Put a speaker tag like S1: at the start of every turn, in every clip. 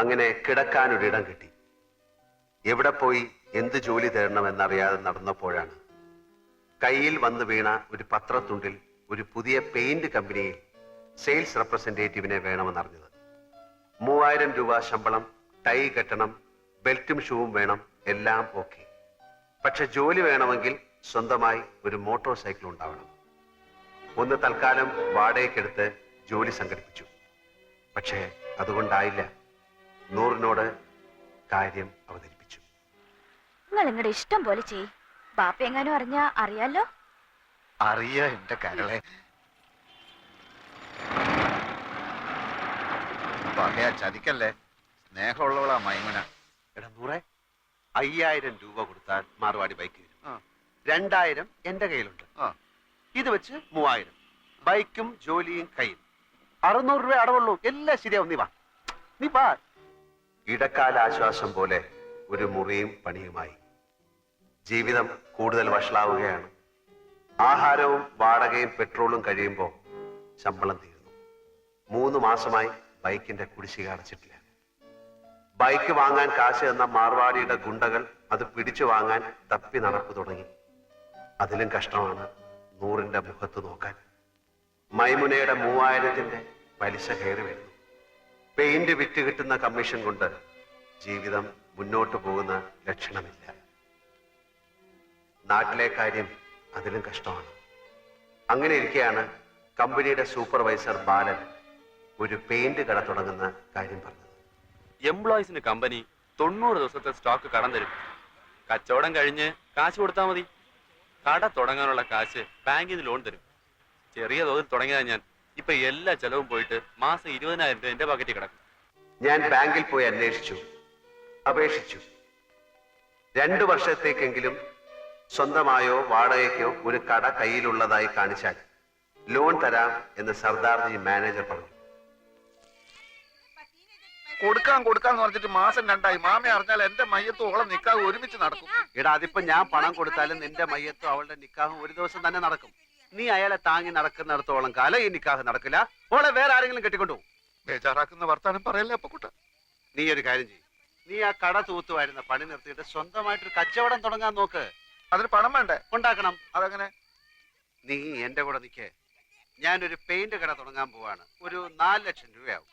S1: അങ്ങനെ കിടക്കാനൊരിടം കിട്ടി. എവിടെ പോയി എന്ത് ജോലി തേടണമെന്നറിയാതെ നടന്നപ്പോഴാണ് കയ്യിൽ വന്നു വീണ ഒരു പത്രത്തുണ്ടിൽ ഒരു പുതിയ പെയിന്റ് കമ്പനിയിൽ സെയിൽസ് റെപ്രസെന്റേറ്റീവിനെ വേണമെന്നറിഞ്ഞത്. 3000 രൂപ ശമ്പളം, ടൈ കെട്ടണം, ബെൽറ്റും ഷൂവും വേണം, എല്ലാം ഓക്കെ. പക്ഷെ ജോലി വേണമെങ്കിൽ സ്വന്തമായി ഒരു മോട്ടോർ സൈക്കിൾ ഉണ്ടാവണം. ഒന്ന് തൽക്കാലം വാടകയ്ക്കെടുത്ത് ജോലി സംഘടിപ്പിച്ചു. പക്ഷേ അതുകൊണ്ടായില്ല. നൂറിനോട് കാര്യം അവതരിപ്പിച്ചു.
S2: നിങ്ങൾ നിങ്ങളുടെ ഇഷ്ടം പോലെ ചെയ്. ബാപ്പ എങ്ങാനും അറിഞ്ഞാ അറിയാലോ.
S3: അറിയാ എന്റെ കരളെ. പറയാ ചതിക്കല്ലേ, സ്നേഹമുള്ളവളാ മൈമുന.
S1: എടാ നൂറെ, 5000 രൂപ കൊടുത്താൽ മാർവാടി ബൈക്ക് തരും. 2000 എന്റെ കയ്യിലുണ്ട്. ഇത് വെച്ച് 3000. ബൈക്കും ജോലിയും കയ്യിൽ. 600 രൂപ അടവുള്ളൂ. എല്ലാം ശരിയാവും. നീ വാ. ഇടക്കാല ആശ്വാസം പോലെ ഒരു മുറിയും പണിയുമായി. ജീവിതം കൂടുതൽ വഷളാവുകയാണ്. ആഹാരവും വാടകയും പെട്രോളും കഴിയുമ്പോൾ ശമ്പളം തീരുന്നു. 3 മാസമായി ബൈക്കിന്റെ കുടിശ്ശിക അടച്ചിട്ടില്ല. ബൈക്ക് വാങ്ങാൻ കാശ് എന്ന മാർവാടിയുടെ ഗുണ്ടകൾ അത് പിടിച്ചു വാങ്ങാൻ തപ്പി നടപ്പ് തുടങ്ങി. അതിലും കഷ്ടമാണ് നൂറിന്റെ മുഖത്ത് നോക്കാൻ. മൈമുനയുടെ 3000ന്റെ പലിശ കയറി വരുന്നു. പെയിന്റ് വിറ്റ് കിട്ടുന്ന കമ്മീഷൻ കൊണ്ട് ജീവിതം മുന്നോട്ട് പോകുന്ന ലക്ഷണമില്ല. നാട്ടിലെ കാര്യം അതിലും കഷ്ടമാണ്. അങ്ങനെ ഇരിക്കെയാണ് കമ്പനിയുടെ സൂപ്പർവൈസർ ബാലൻ ഒരു പെയിന്റ് കട തുടങ്ങുന്ന കാര്യം പറഞ്ഞത്.
S4: എംപ്ലോയീസിന് കമ്പനി 90 ദിവസത്തെ സ്റ്റോക്ക് കടം തരും. കച്ചവടം കഴിഞ്ഞ് കാശ് കൊടുത്താൽ മതി. കട തുടങ്ങാനുള്ള കാശ് ബാങ്കിൽ നിന്ന് ലോൺ തരും. ചെറിയ തോതിൽ തുടങ്ങിയതാ ഞാൻ. ഇപ്പൊ എല്ലാ ചെലവും പോയിട്ട് മാസം 20,000 രൂപ എന്റെ പാക്കറ്റിൽ കിടക്കും.
S1: ഞാൻ ബാങ്കിൽ പോയി അന്വേഷിച്ചു, അപേക്ഷിച്ചു. 2 വർഷത്തേക്കെങ്കിലും സ്വന്തമായോ വാടകയ്ക്കോ ഒരു കട കയ്യിലുള്ളതായി കാണിച്ചാൽ ലോൺ തരാം എന്ന് സർദാർജി മാനേജർ പറഞ്ഞു.
S3: കൊടുക്കാന്ന് പറഞ്ഞിട്ട് മാസം 2ആയി. മാമ അറിഞ്ഞാൽ എന്റെ മയ്യത്തും ഓളം നിക്കാഹ് ഒരുമിച്ച് നടക്കും.
S1: എടാ, അതിപ്പോ ഞാൻ പണം കൊടുത്താലും നിന്റെ മയ്യത്തും അവളുടെ നിക്കാഹും ഒരു ദിവസം തന്നെ നടക്കും. നീ അയാളെ താങ്ങി നടക്കുന്നിടത്തോളം കാലം ഈ നിക്കാഹ് നടക്കില്ല. ഓളെ വേറെ ആരെങ്കിലും കെട്ടിക്കൊണ്ടു.
S3: ബേജാറാക്കുന്ന വർത്താനം പറയല്ലേ അപ്പൊ കുട്ട.
S1: നീ ഒരു കാര്യം ചെയ്യും, നീ ആ കട തൂത്തുവായിരുന്ന പണി നിർത്തിയിട്ട് സ്വന്തമായിട്ടൊരു കച്ചവടം തുടങ്ങാൻ നോക്ക്.
S3: അതിന് പണം വേണ്ടേ?
S1: ഉണ്ടാക്കണം.
S3: അതെങ്ങനെ?
S1: നീ എന്റെ കൂടെ നിൽക്കേ. ഞാനൊരു പെയിന്റ് കട തുടങ്ങാൻ പോവാണ്. ഒരു 4 ലക്ഷം രൂപയാവും.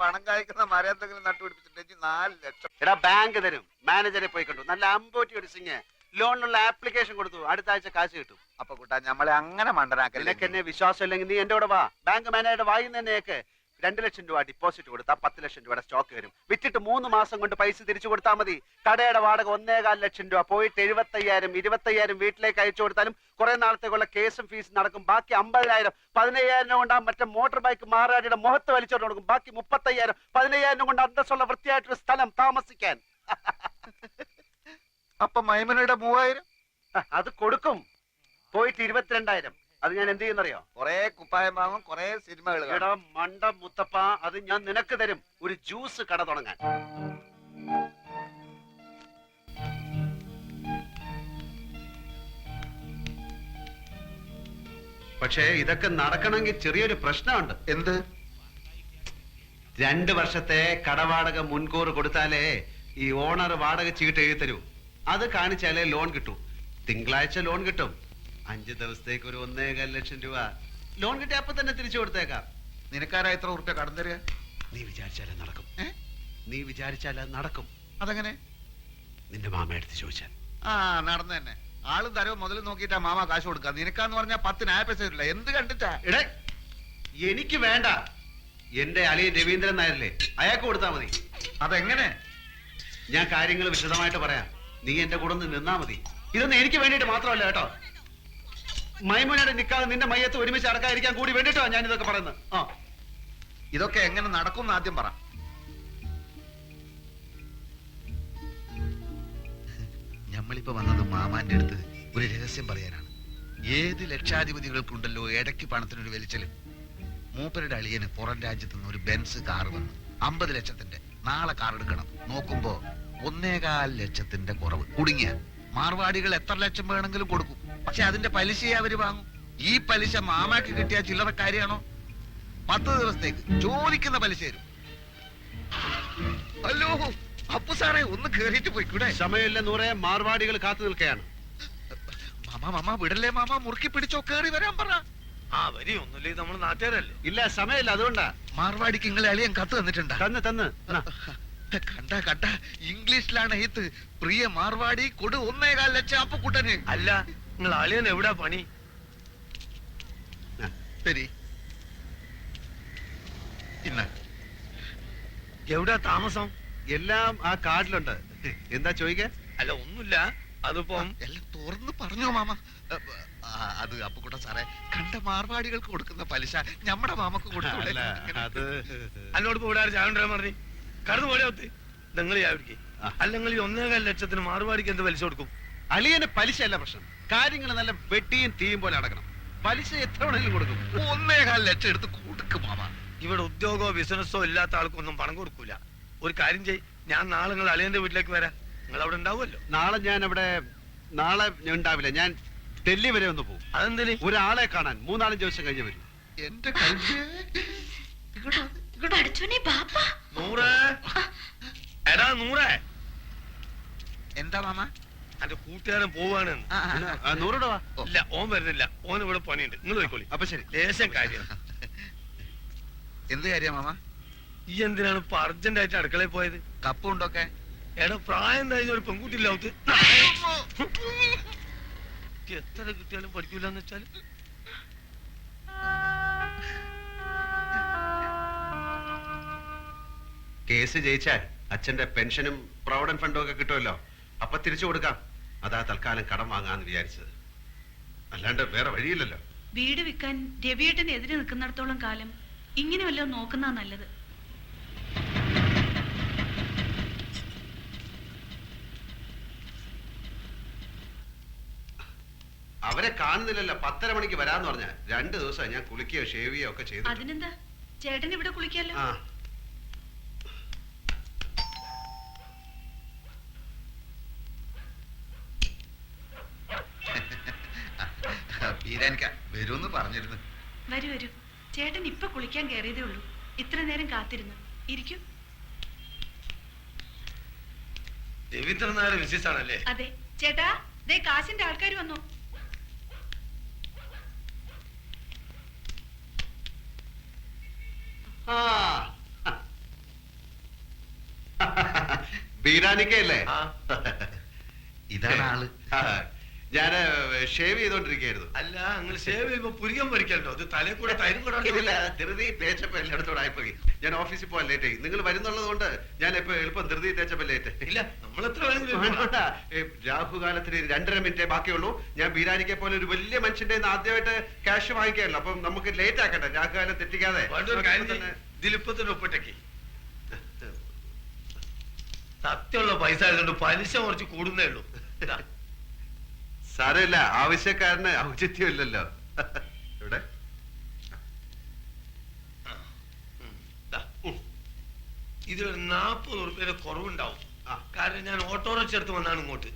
S3: പണം കായ്ക്കുന്ന മരത്തെങ്കിലും നട്ടുപിടിപ്പിച്ചിട്ടുണ്ടെങ്കിൽ 4 ലക്ഷം.
S1: എടാ, ബാങ്ക് തരും. മാനേജറെ പോയി കണ്ടു. നല്ല അമ്പോറ്റി ഒരു സിംഗ് ലോണിനുള്ള ആപ്ലിക്കേഷൻ കൊടുത്തു. അടുത്ത ആഴ്ച കാശ് കിട്ടും.
S3: അപ്പൊ കുട്ടാ നമ്മളെ അങ്ങനെ മണ്ടനാക്കല്ലേ.
S1: നിനക്ക് എന്നെ വിശ്വാസം ഇല്ലെങ്കിൽ നീ എന്റെ കൂടെ വാ. ബാങ്ക് മാനേജറുടെ വായിന്ന് തന്നെയൊക്കെ 2 ലക്ഷം രൂപ ഡിപ്പോസിറ്റ് കൊടുത്താൽ 10 ലക്ഷം രൂപയുടെ സ്റ്റോക്ക് വരും. വിറ്റിട്ട് 3 മാസം കൊണ്ട് പൈസ തിരിച്ചു കൊടുത്താൽ മതി. കടയുടെ വാടക 1.25 ലക്ഷം രൂപ. പോയിട്ട് 75,000 25,000 വീട്ടിലേക്ക് അയച്ചു കൊടുത്താലും കുറെ നാളത്തേക്കുള്ള കേസും ഫീസും നടക്കും. ബാക്കി 50,000 15,000 കൊണ്ട് മറ്റേ മോട്ടോർ ബൈക്ക് മാറാടിയുടെ മുഖത്ത് വലിച്ചോണ്ട് കൊടുക്കും. ബാക്കി 35,000 15,000 കൊണ്ട് അന്തസ്സുള്ള വൃത്തിയായിട്ടൊരു സ്ഥലം താമസിക്കാൻ.
S3: അപ്പൊ മൈമനയുടെ 3000
S1: അത് കൊടുക്കും. പോയിട്ട് 22,000. അത് ഞാൻ എന്ത് ചെയ്യുന്നറിയോ?
S3: കൊറേ കുപ്പായം വാങ്ങും, കൊറേ സിനിമകൾ.
S1: എടാ മണ്ട മുത്തപ്പ, അത് ഞാൻ നിനക്ക് തരും. ഒരു ജ്യൂസ് കട തുടങ്ങാൻ. പക്ഷേ ഇതൊക്കെ നടക്കണമെങ്കിൽ ചെറിയൊരു പ്രശ്നമുണ്ട്.
S3: എന്ത്?
S1: 2 വർഷത്തെ കടവാടക മുൻകൂർ കൊടുത്താലേ ഈ ഓണർ വാടക ചീട്ട് എഴുതി തരൂ. അത് കാണിച്ചാലേ ലോൺ കിട്ടൂ. തിങ്കളാഴ്ച ലോൺ കിട്ടും. 5 ദിവസത്തേക്ക് ഒരു 1.25 ലക്ഷം രൂപ ലോൺ കിട്ടി. അപ്പൊ തന്നെ തിരിച്ചു കൊടുത്തേക്കാം.
S3: നിനക്കാരാ എത്ര ഉറുപ്പ്യ കടം തരിക?
S1: നീ വിചാരിച്ചാലേ നടക്കും. നീ വിചാരിച്ചാൽ അത് നടക്കും.
S3: അതെങ്ങനെ?
S1: നിന്റെ മാമ എടുത്ത് ചോദിച്ചാൽ.
S3: നടന്നു തന്നെ. ആളും തരവും മുതൽ നോക്കിയിട്ടാ മാമ കാശ് കൊടുക്കുക. നിനക്കാന്ന് പറഞ്ഞാൽ 10 ന്യായ പൈസ വരില്ല. എന്ത് കണ്ടിട്ടാ?
S1: എടേ, എനിക്ക് വേണ്ട. എന്റെ അളിയൻ രവീന്ദ്രൻ നായരല്ലേ, അയാൾക്ക് കൊടുത്താൽ മതി.
S3: അതെങ്ങനെ?
S1: ഞാൻ കാര്യങ്ങൾ വിശദമായിട്ട് പറയാം. നീ എന്റെ കൂടെ നിന്നാ മതി. ഇതൊന്നും എനിക്ക് വേണ്ടിയിട്ട് മാത്രമല്ല കേട്ടോ. മൈമുനയുടെ നിക്കാതെ നിന്റെ മയ്യത്ത് ഒരുമിച്ച് അടക്കാതിരിക്കാൻ കൂടി വേണ്ടിട്ടോ ഞാൻ ഇതൊക്കെ പറയുന്നത്.
S3: ഇതൊക്കെ എങ്ങനെ നടക്കും ആദ്യം പറ. ഞമ്മളിപ്പോ വന്നത് മാമാന്റെ അടുത്ത് ഒരു രഹസ്യം പറയാനാണ്. ഏത് ലക്ഷാധിപതികൾക്കുണ്ടല്ലോ ഇടയ്ക്ക് പണത്തിനൊരു വലിച്ചല്. മൂപ്പരുടെ അളിയന് പുറം രാജ്യത്ത് നിന്ന് ഒരു ബെൻസ് കാർ വന്നു. 50 ലക്ഷത്തിന്റെ. നാളെ കാർ എടുക്കണം. നോക്കുമ്പോ 1.25 ലക്ഷത്തിന്റെ കുറവ്. കുടുങ്ങിയ മാർവാടികൾ എത്ര ലക്ഷം വേണമെങ്കിലും കൊടുക്കും. പക്ഷെ അതിന്റെ പലിശയെ അവര് വാങ്ങും. ഈ പലിശ മാമാക്ക് കിട്ടിയ ചില്ലറ കാര്യമാണോ? 10 ദിവസത്തേക്ക് ചോദിക്കുന്ന പലിശ തരും. ഹലോ അപ്പു സാറേ, ഒന്ന് കേറിയിട്ട് പോയിക്കൂടെ?
S1: സമയമില്ല നൂറെ, മാർവാടികൾ കാത്തു നിൽക്കുകയാണ്.
S3: മാമ വിടല്ലേ മാമ, മുറുക്കി പിടിച്ചോ, കേറി വരാൻ പറ.
S5: ആ വരി ഒന്നുമില്ലേ, നമ്മൾ നാട്ടുകാരല്ലേ.
S1: ഇല്ല സമയമില്ല, അതുകൊണ്ടാ.
S3: മാർവാടിക്ക് നിങ്ങളെ അളിയൻ കത്ത് തന്നിട്ടുണ്ടാ?
S1: തന്ന്
S3: കണ്ട ഇംഗ്ലീഷിലാണ് എഴുത്ത്. പ്രിയ മാർവാടി കൊടു 1.25 ലക്ഷം അപ്പുക്കുട്ടന്.
S5: അല്ല, നിങ്ങൾ അളിയൻ എവിടാ പണി?
S3: ശരി, ഇന്ന
S5: എവിടാ താമസം?
S1: എല്ലാം ആ കാർഡിലുണ്ട്. എന്താ ചോദിക്കാൻ?
S5: അല്ല ഒന്നുമില്ല, അതിപ്പം
S3: എല്ലാം തുറന്ന് പറഞ്ഞോ മാമ. അത് അപ്പുക്കുട്ടൻ സാറേ, കണ്ട മാർവാടികൾക്ക് കൊടുക്കുന്ന പലിശ നമ്മുടെ മാമക്ക് കൊടുത്തൂടെ?
S1: അല്ല, അത്
S5: എന്നോട് ഇപ്പൊ ഇവിടെ ചായ കൊണ്ടുവരാൻ പറഞ്ഞു. കടന്നു പോലെ ഒത്ത് നിങ്ങൾ ചാവിടിക്ക്. അല്ലെങ്കിൽ ഈ 1.25 ലക്ഷത്തിന് മാറുപാടിക്ക് എന്ത് പലിശ കൊടുക്കും?
S1: അളിയന് പലിശ അല്ല പ്രശ്നം, കാര്യങ്ങൾ നല്ല വെട്ടിയും തീയും പോലെ നടക്കണം. പലിശ എത്ര വേണമെങ്കിലും കൊടുക്കും.
S3: 1.25 ലക്ഷം എടുത്ത് കൊടുക്കും മാമ.
S5: ഇവിടെ ഉദ്യോഗമോ ബിസിനസ്സോ ഇല്ലാത്ത ആൾക്കൊന്നും പണം കൊടുക്കൂല. ഒരു കാര്യം ചെയ്, ഞാൻ നാളെ നിങ്ങൾ അളിയന്റെ വീട്ടിലേക്ക് വരാം. നിങ്ങൾ അവിടെ ഉണ്ടാവുമല്ലോ.
S1: നാളെ ഞാൻ ഉണ്ടാവില്ല. ഞാൻ ഡൽഹി വരെ ഒന്ന് പോകും.
S5: അതെന്തിന്?
S1: ഒരാളെ കാണാൻ 3-4 ദിവസം കഴിഞ്ഞ് വരും.
S3: എന്റെ കല്ല്
S2: പഠിച്ചോനെ ബാപ്പ.
S5: നൂറേ, എടാ നൂറേ,
S3: എന്താ മാമ?
S5: എന്റെ കൂട്ടുകാരൻ പോവാണ്.
S1: 100 രൂപ.
S5: ഇല്ല, ഓൻ വരുന്നില്ല. ഓൻ ഇവിടെ പണിയുണ്ട്. നിങ്ങൾ പോയിക്കോളി.
S1: അപ്പൊ ശരി.
S5: ലേശം കാര്യം.
S3: എന്ത് കാര്യ മാമ?
S5: ഈ എന്തിനാണ് ഇപ്പൊ അർജന്റ് ആയിട്ട് അടുക്കളയിൽ പോയത്?
S3: കപ്പുണ്ടൊക്കെ?
S5: എടാ പ്രായം കഴിഞ്ഞ ഒരു പെൺകുട്ടിയില്ല അവത്ത്. എത്ര കിട്ടിയാലും പഠിക്കൂലെന്ന് വെച്ചാല്.
S1: കേസ് ജയിച്ചാൽ അച്ഛന്റെ പെൻഷനും പ്രൊവിഡന്റ് ഫണ്ടും ഒക്കെ കിട്ടുമല്ലോ. അപ്പൊ തിരിച്ചു കൊടുക്കാം. അതാ തൽക്കാലം കടം വാങ്ങാന്ന് വിചാരിച്ചത്. അല്ലാണ്ട് വേറെ വഴിയില്ലല്ലോ.
S6: വീട് വിൽക്കാൻ രവിയേട്ടന് എതിരെ നിൽക്കുന്നിടത്തോളം കാലം ഇങ്ങനെ വല്ലതും നോക്കുന്നതാ നല്ലത്.
S1: അവരെ കാണുന്നില്ലല്ലോ. 10:30 മണിക്ക് വരാന്ന് പറഞ്ഞ 2 ദിവസം ഞാൻ കുളിക്കുകയോ ഷേവ് ചെയ്യുകയോ ഒക്കെ ചെയ്തു.
S6: അതിനെന്താ, ചേട്ടൻ ഇവിടെ കുളിക്കാലോ.
S1: ആ
S3: ബീരാനിക്ക വരുമെന്ന് പറഞ്ഞിരുന്നു.
S6: വരൂ വരൂ, ചേട്ടൻ ഇപ്പൊ കുളിക്കാൻ കയറിയതേ ഉള്ളൂ. ഇത്ര നേരം കാത്തിരുന്നു. ഇരിക്കൂ.
S5: രവീന്ദ്രൻ നായർ വിശേഷാണല്ലേ?
S6: അതെ ചേട്ടാ, ദേ കാശിന്റെ ആൾക്കാർ വന്നു.
S1: ബീരാനിക്കല്ലേ?
S5: ആ,
S3: ഇതാണ് ആള്.
S1: ഞാന് ഷേവ് ചെയ്തോണ്ടിരിക്കായിരുന്നു.
S5: അല്ല, നിങ്ങൾ സേവ് ചെയ്യുമ്പോ പുരികം പറിക്കല്ലോ. അത് തലേ കൂടെ തൈരും കൂടെ
S1: ഇല്ല, ധൃതി തേച്ചപ്പോ എല്ലായിടത്തോടെ ആയിപ്പോയി. ഞാൻ ഓഫീസിൽ പോകാൻ ലേറ്റ് ആയി. നിങ്ങൾ വരുന്നുള്ളത് കൊണ്ട് ഞാൻ ഇപ്പൊ എളുപ്പം ധൃതി തേച്ചപ്പോ ലേറ്റ്.
S5: ഇല്ല, നമ്മൾ എത്ര വേണമെങ്കിലും
S1: രാഹുകാലത്തിന് 2.5 മിനിറ്റേ ബാക്കിയുള്ളൂ. ഞാൻ ബീരാനിക്കെ പോലെ ഒരു വലിയ മനുഷ്യന്റെ ആദ്യമായിട്ട് ക്യാഷ് വാങ്ങിക്കാമല്ലോ. അപ്പം നമുക്ക് ലേറ്റ് ആക്കട്ടെ, രാഹുകാലം തെറ്റിക്കാതെ.
S5: ഇതിലിപ്പോ തന്നെ ഒപ്പിട്ടേക്ക്. സത്യമുള്ള പൈസ ആയതുകൊണ്ട് പലിശ കുറച്ച് കൂടുന്നേ ഉള്ളൂ. ഇതാ.
S1: സാരമില്ല, ആവശ്യക്കാരന് ഔചിത്യം ഇല്ലല്ലോ. ഇവിടെ
S5: ഇതിലൊരു 40 ഉറുപ്പിയുടെ കുറവുണ്ടാവും. കാരണം ഞാൻ ഓട്ടോറിക്ഷ എടുത്ത് വന്നാണ് ഇങ്ങോട്ട്.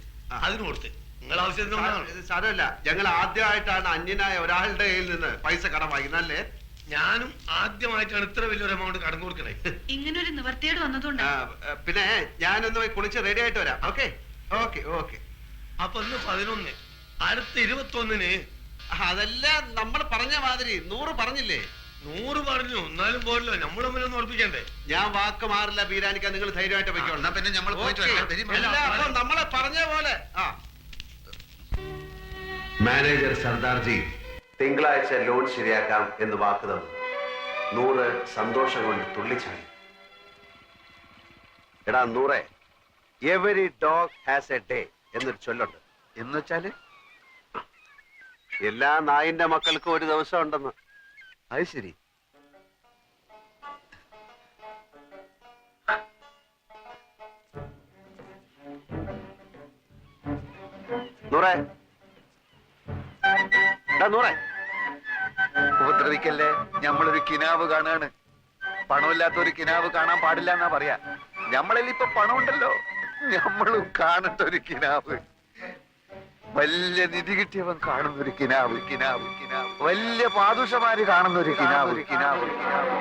S5: അതിന് കൊടുത്ത് നിങ്ങൾ ആവശ്യത്തിന്.
S1: സാരമില്ല, ഞങ്ങൾ ആദ്യമായിട്ടാണ് അന്യനായ ഒരാളുടെ കയ്യിൽ നിന്ന് പൈസ കടം വാങ്ങിക്കുന്നല്ലേ.
S5: ഞാനും ആദ്യമായിട്ടാണ് ഇത്ര വലിയൊരു എമൗണ്ട് കടം കൊടുക്കണേ.
S6: ഇങ്ങനൊരു നിവർത്തിയോട് വന്നതുകൊണ്ട്.
S1: പിന്നെ ഞാനൊന്ന് പോയി കുളിച്ച് റെഡി ആയിട്ട് വരാം. Okay okay okay.
S5: അപ്പൊ ഇന്ന് 11, അടുത്ത 21-ന്.
S1: അതെല്ലാം നമ്മൾ പറഞ്ഞ മാതിരി 100 പറഞ്ഞില്ലേ?
S5: 100 പറഞ്ഞു, എന്നാലും പോരല്ലോ. നമ്മൾ തമ്മിലൊന്ന് ഉറപ്പിക്കണ്ടേ?
S1: ഞാൻ വാക്ക് മാറില്ല ബീരാനിക്ക, നിങ്ങൾ ധൈര്യമായിട്ട്
S3: എന്നാ പിന്നെ നമ്മൾ പോയിട്ട് വരാം. വരി മാമ.
S1: വെക്കോളൂ. നമ്മളെ പറഞ്ഞ പോലെ. മാനേജർ സർദാർജി തിങ്കളാഴ്ച ലോൺ ശരിയാക്കാം എന്ന് വാക്ക് തന്നു. 100 സന്തോഷം കൊണ്ട് തുള്ളിച്ചാടി. എടാ 100, every dog has A day എന്നൊരു ചൊല്ലുണ്ട്.
S3: എന്ന് വെച്ചാല്
S1: എല്ലാ നായിന്റെ മക്കൾക്കും ഒരു ദിവസം ഉണ്ടെന്ന്.
S3: അത് ശരി.
S1: നൂറേ, നൂറേ,
S3: ഉപദ്രവിക്കല്ലേ, നമ്മളൊരു കിനാവ് കാണാണ്. പണമില്ലാത്ത ഒരു കിനാവ് കാണാൻ പാടില്ല എന്നാ പറയാ. നമ്മളിൽ ഇപ്പൊ പണമുണ്ടല്ലോ, നമ്മളും കാണട്ടെ ഒരു കിനാവ്. വലിയ നിധി കിട്ടിയവൻ കാണുന്നൊരു കിനാവ്, കിനാവ്, കിനാവ്. വലിയ പാദുഷമാര് കാണുന്നൊരു കിനാവ്, കിനാവ്, കിനാവ്.